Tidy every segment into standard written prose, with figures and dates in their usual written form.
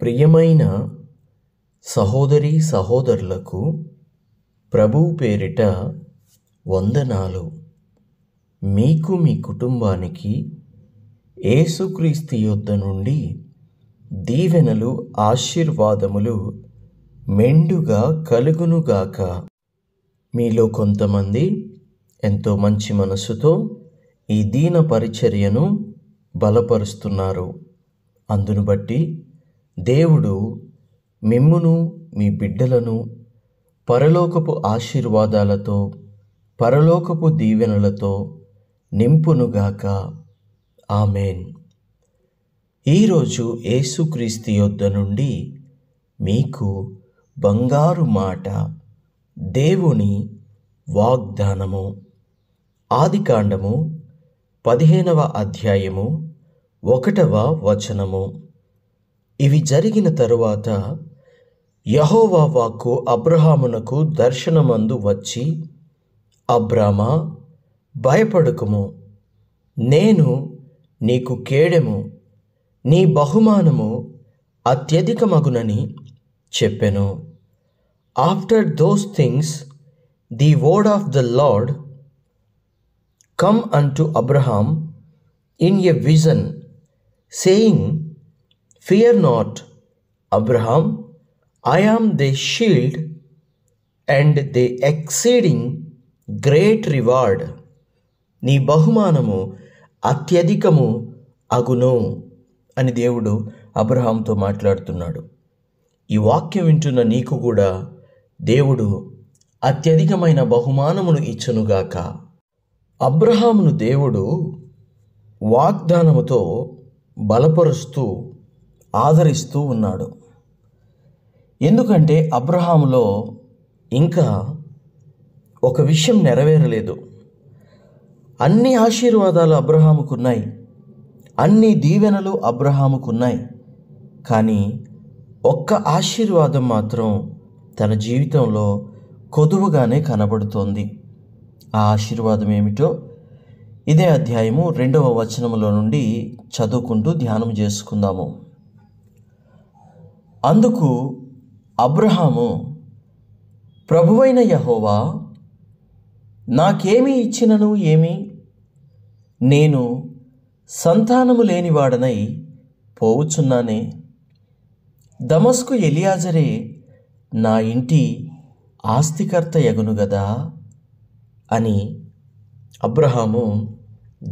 ప్రియమైన సహోదరీ సహోదరులకు ప్రభువు పేరిట వందనాలు. మీకు మీ కుటుంబానికి యేసుక్రీస్తు యొద్ద నుండి దీవెనలు ఆశీర్వాదములు మెండుగా కలుగునుగాక. మీలో కొంతమంది ఎంతో మంచి మనసుతో ఈ దీన పరిచర్యను బలపరుస్తున్నారు. అందును బట్టి దేవుడు మిమ్మును మీ బిడ్డలను పరలోకపు ఆశీర్వాదాలతో పరలోకపు దీవెనలతో నింపునుగాక. ఆమేన్. ఈరోజు యేసుక్రీస్తు యొద్ద నుండి మీకు బంగారు మాట, దేవుని వాగ్దానము. ఆదికాండము 15వ అధ్యాయము 1వ వచనము. ఇవి జరిగిన తరువాత యెహోవా వాక్కు అబ్రహామునకు దర్శనమందు వచ్చి, అబ్రామా, భయపడకుము, నేను నీకు కేడెము, నీ బహుమానము అత్యధికమగునని చెప్పెను. After those things the word of the lord come unto Abraham in a vision, saying, Fear not, Abraham, I am thy shield and the exceeding great reward. నీ బహుమానము అత్యధికము అగును అని దేవుడు అబ్రహాంతో మాట్లాడుతున్నాడు. ఈ వాక్యం వింటున్న నీకు కూడా దేవుడు అత్యధికమైన బహుమానమును ఇచ్చునుగాక. అబ్రహామును దేవుడు వాగ్దానముతో బలపరుస్తూ ఆదరిస్తూ ఉన్నాడు. ఎందుకంటే అబ్రహాములో ఇంకా ఒక విషయం నెరవేరలేదు. అన్ని ఆశీర్వాదాలు అబ్రహాముకున్నాయి, అన్ని దీవెనలు అబ్రహాముకున్నాయి. కానీ ఒక్క ఆశీర్వాదం మాత్రం తన జీవితంలో కొదువుగానే కనబడుతోంది. ఆ ఆశీర్వాదం ఏమిటో ఇదే అధ్యాయము 2వ వచనములో నుండి చదువుకుంటూ ధ్యానం చేసుకుందాము. అందుకు అబ్రహాము, ప్రభువైన యెహోవా, నాకేమి ఇచ్చినను ఏమి? నేను సంతానము లేనివాడనై పోవుచున్నానే. దమస్కు ఎలియాజరే నా ఇంటి ఆస్తికర్త యగును గదా అని అబ్రహాము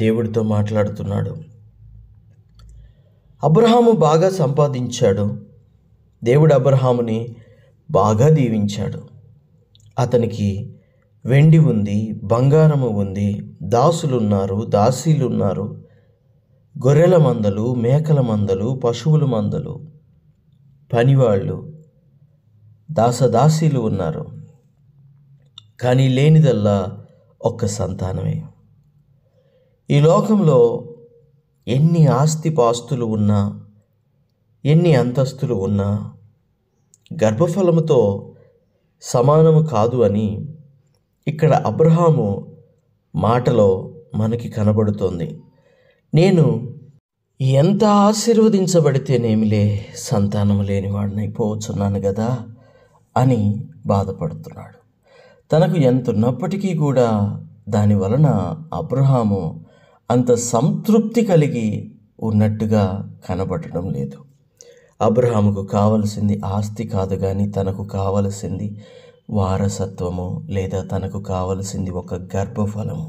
దేవుడితో మాట్లాడుతున్నాడు. అబ్రహాము బాగా సంపాదించాడు. దేవుడు అబ్రహాముని బాగా దీవించాడు. అతనికి వెండి ఉంది, బంగారము ఉంది, దాసులున్నారు, దాసీలున్నారు, గొర్రెల మందలు, మేకల మందలు, పశువుల మందలు, పనివాళ్ళు, దాసదాసీలు ఉన్నారు. కానీ లేనిదల్లా ఒక్క సంతానమే. ఈ లోకంలో ఎన్ని ఆస్తిపాస్తులు ఉన్నా, ఎన్ని అంతస్తులు ఉన్నా గర్భఫలముతో సమానము కాదు అని ఇక్కడ అబ్రహాము మాటలో మనకి కనబడుతోంది. నేను ఎంత ఆశీర్వదించబడితేనేమిలే, సంతానము లేనివాడినైపోవచ్చున్నాను కదా అని బాధపడుతున్నాడు. తనకు ఎంతున్నప్పటికీ కూడా దాని వలన అబ్రహాము అంత సంతృప్తి కలిగి ఉన్నట్టుగా కనబడటం లేదు. అబ్రహాముకు కావలసింది ఆస్తి కాదు, కానీ తనకు కావలసింది వారసత్వము, లేదా తనకు కావలసింది ఒక గర్భఫలము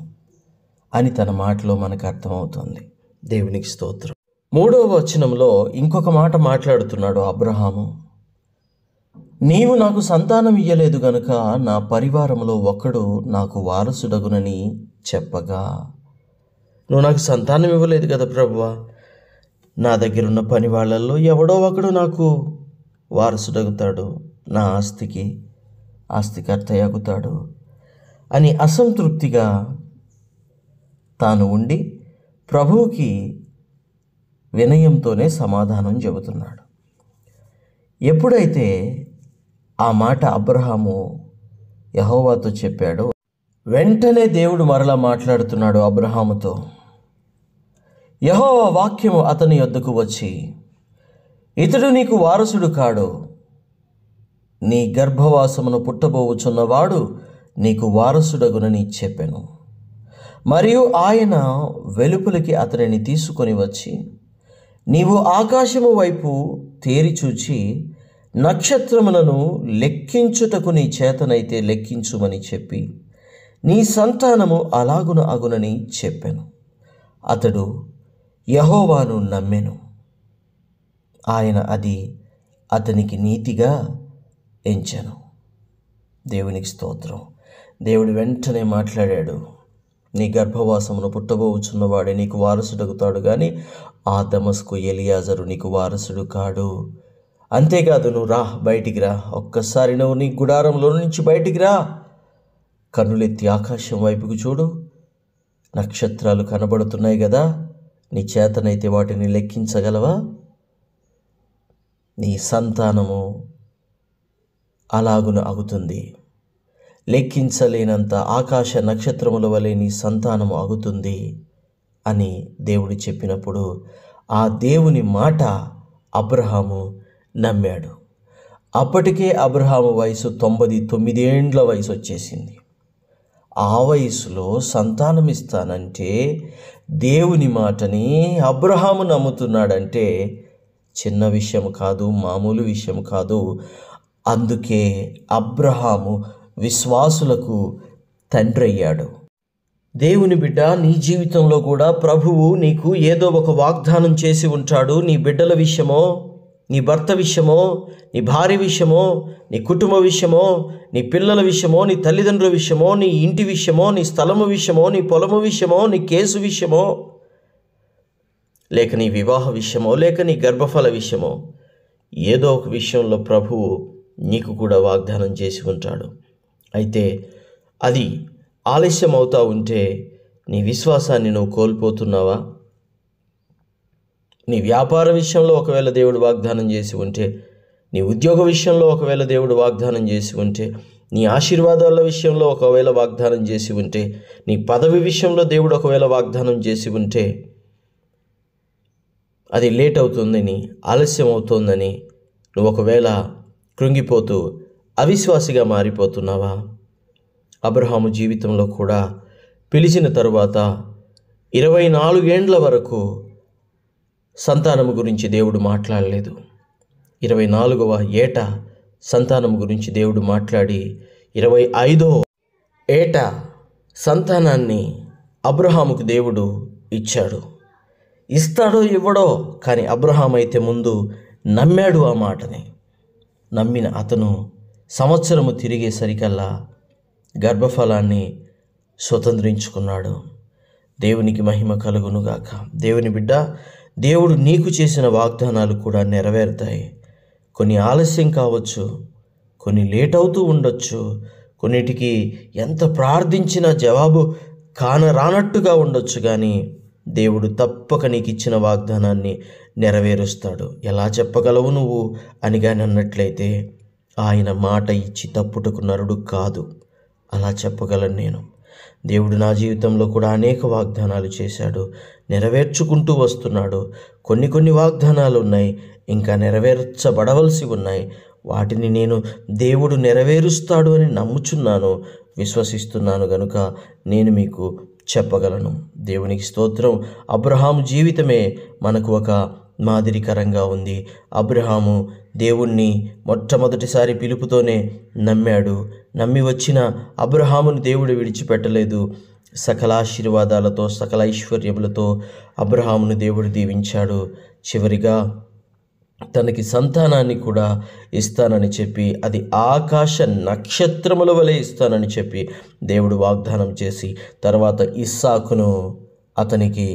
అని తన మాటలో మనకు అర్థమవుతుంది. దేవునికి స్తోత్రం. 3వ వచనంలో ఇంకొక మాట మాట్లాడుతున్నాడు అబ్రహాము. నీవు నాకు సంతానం ఇయ్యలేదు గనుక నా పరివారంలో ఒకడు నాకు వారసుడగునని చెప్పగా, నువ్వు నాకు సంతానం ఇవ్వలేదు కదా ప్రభువా, నా దగ్గరున్న పని వాళ్ళల్లో ఎవడో ఒకడు నాకు వారసుడగుతాడు, నా ఆస్తికి ఆస్తికర్త అగుతాడు అని అసంతృప్తిగా తాను ఉండి ప్రభువుకి వినయంతోనే సమాధానం చెబుతున్నాడు. ఎప్పుడైతే ఆ మాట అబ్రహాము యెహోవాతో చెప్పాడో, వెంటనే దేవుడు మరలా మాట్లాడుతున్నాడు అబ్రహాముతో. యెహోవా వాక్యము అతని యొద్దకు వచ్చి, ఇతడు నీకు వారసుడు కాడు, నీ గర్భవాసమును పుట్టబోవుచున్నవాడు నీకు వారసుడగునని చెప్పెను. మరియు ఆయన వెలుపలికి అతనిని తీసుకొని వచ్చి, నీవు ఆకాశము వైపు తేరి చూచి నక్షత్రములను లెక్కించుటకు నీ చేతనైతే లెక్కించుమని చెప్పి, నీ సంతానము అలాగున అగునని చెప్పెను. అతడు యెహోవాను నమ్మెను, ఆయన అది అతనికి నీతిగా ఎంచెను. దేవునికి స్తోత్రం. దేవుడు వెంటనే మాట్లాడాడు, నీ గర్భవాసమును పుట్టబోచున్నవాడే నీకు వారసుడగుతాడు, కానీ ఆ దమస్కు ఎలియాజరు నీకు వారసుడు కాడు. అంతేకాదు, నువ్వు రా, బయటికి రా, ఒక్కసారి నువ్వు నీ గుడారంలో నుంచి బయటికి రా, కన్నులెత్తి ఆకాశం వైపుకు చూడు, నక్షత్రాలు కనబడుతున్నాయి కదా, నీ చేతనైతే వాటిని లెక్కించగలవా? నీ సంతానము అలాగున అగుతుంది, లెక్కించలేనంత ఆకాశ నక్షత్రముల వలె నీ సంతానము అగుతుంది అని దేవుడు చెప్పినప్పుడు ఆ దేవుని మాట అబ్రహాము నమ్మాడు. అప్పటికే అబ్రహాము వయసు 99 ఏండ్ల వయసు వచ్చేసింది. ఆ వయసులో సంతానం ఇస్తానంటే దేవుని మాటని అబ్రహాము నమ్ముతున్నాడంటే చిన్న విషయం కాదు, మామూలు విషయం కాదు. అందుకే అబ్రహాము విశ్వాసులకు తండ్రి అయ్యాడు. దేవుని బిడ్డ, నీ జీవితంలో కూడా ప్రభువు నీకు ఏదో ఒక వాగ్దానం చేసి ఉంటాడు. నీ బిడ్డల విషయమో, నీ భర్త విషయమో, నీ భార్య విషయమో, నీ కుటుంబ విషయమో, నీ పిల్లల విషయమో, నీ తల్లిదండ్రుల విషయమో, నీ ఇంటి విషయమో, నీ స్థలము విషయమో, నీ పొలము విషయమో, నీ కేసు విషయమో, లేక నీ వివాహ విషయమో, లేక నీ గర్భఫల విషయమో, ఏదో ఒక విషయంలో ప్రభువు నీకు కూడా వాగ్దానం చేసి ఉంటాడు. అయితే అది ఆలస్యం అవుతూ ఉంటే నీ విశ్వాసాన్ని నువ్వు కోల్పోతున్నావా? నీ వ్యాపార విషయంలో ఒకవేళ దేవుడు వాగ్దానం చేసి ఉంటే, నీ ఉద్యోగ విషయంలో ఒకవేళ దేవుడు వాగ్దానం చేసి ఉంటే, నీ ఆశీర్వాదాల విషయంలో ఒకవేళ వాగ్దానం చేసి ఉంటే, నీ పదవి విషయంలో దేవుడు ఒకవేళ వాగ్దానం చేసి ఉంటే, అది లేట్ అవుతుందని, ఆలస్యం అవుతుందని నువ్వు ఒకవేళ కృంగిపోతూ అవిశ్వాసిగా మారిపోతున్నావా? అబ్రహాము జీవితంలో కూడా పిలిచిన తరువాత 24 ఏండ్ల వరకు సంతానము గురించి దేవుడు మాట్లాడలేదు. 24వ ఏట సంతానము గురించి దేవుడు మాట్లాడి 25వ ఏట సంతానాన్ని అబ్రహాముకు దేవుడు ఇచ్చాడు. ఇస్తాడో ఇవ్వడో, కానీ అబ్రహాం అయితే ముందు నమ్మాడు. ఆ మాటని నమ్మిన అతను సంవత్సరము తిరిగేసరికల్లా గర్భఫలాన్ని స్వతంత్రించుకున్నాడు. దేవునికి మహిమ కలుగునుగాక. దేవుని బిడ్డ, దేవుడు నీకు చేసిన వాగ్దానాలు కూడా నెరవేరుతాయి. కొన్ని ఆలస్యం కావచ్చు, కొన్ని లేట్ అవుతూ ఉండొచ్చు, కొన్నిటికి ఎంత ప్రార్థించినా జవాబు రానట్టుగా ఉండొచ్చు, కానీ దేవుడు తప్పక నీకు ఇచ్చిన వాగ్దానాన్ని నెరవేరుస్తాడు. ఎలా చెప్పగలవు నువ్వు అని కానీ అన్నట్లయితే, ఆయన మాట ఇచ్చి తప్పుటకు నరుడు కాదు. అలా చెప్పగలను నేను. దేవుడు నా జీవితంలో కూడా అనేక వాగ్దానాలు చేశాడు, నెరవేర్చుకుంటూ వస్తున్నాడు. కొన్ని వాగ్దానాలు ఉన్నాయి, ఇంకా నెరవేర్చబడవలసి ఉన్నాయి. వాటిని నేను దేవుడు నెరవేరుస్తాడు అని నమ్ముచున్నాను, విశ్వసిస్తున్నాను. గనుక నేను మీకు చెప్పగలను. దేవునికి స్తోత్రం. అబ్రహాము జీవితమే మనకు ఒక మాదిరికరంగా ఉంది. అబ్రహాము దేవుణ్ణి మొట్టమొదటిసారి పిలుపుతోనే నమ్మాడు. నమ్మి వచ్చిన అబ్రహామును దేవుడు విడిచిపెట్టలేదు. సకల ఆశీర్వాదాలతో, సకల ఐశ్వర్యములతో అబ్రహామును దేవుడు దీవించాడు. చివరిగా తనకి సంతానాన్ని కూడా ఇస్తానని చెప్పి, అది ఆకాశ నక్షత్రముల వలె ఇస్తానని చెప్పి దేవుడు వాగ్దానం చేసి తర్వాత ఇస్సాకును అతనికి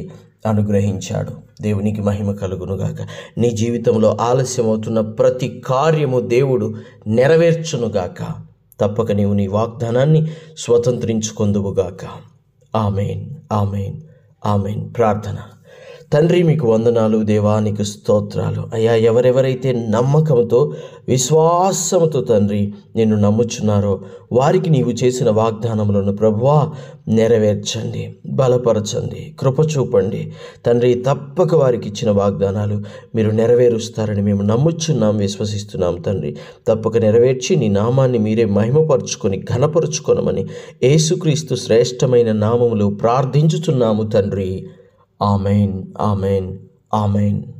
అనుగ్రహించాడు. దేవునికి మహిమ కలుగునుగాక. నీ జీవితంలో ఆలస్యం అవుతున్న ప్రతి కార్యము దేవుడు నెరవేర్చునుగాక. తప్పక నీవు నీ వాగ్దానాన్ని స్వతంత్రించుకొందువుగాక. Amen, amen, amen. ప్రార్థన. తండ్రి మీకు వందనాలు దేవా, నీకు స్తోత్రాలు అయ్యా. ఎవరెవరైతే నమ్మకంతో విశ్వాసముతో తండ్రి నిన్ను నమ్ముచున్నారో వారికి నీవు చేసిన వాగ్దానములను ప్రభువా నెరవేర్చండి, బలపరచండి, కృప చూపండి తండ్రి. తప్పక వారికి ఇచ్చిన వాగ్దానాలు మీరు నెరవేరుస్తారని మేము నమ్ముచున్నాం, విశ్వసిస్తున్నాం తండ్రి. తప్పక నెరవేర్చి నీ నామాన్ని మీరే మహిమపరుచుకొని ఘనపరుచుకొనమని యేసుక్రీస్తు శ్రేష్టమైన నామములో ప్రార్థించుచున్నాము తండ్రి. Amen, amen, amen.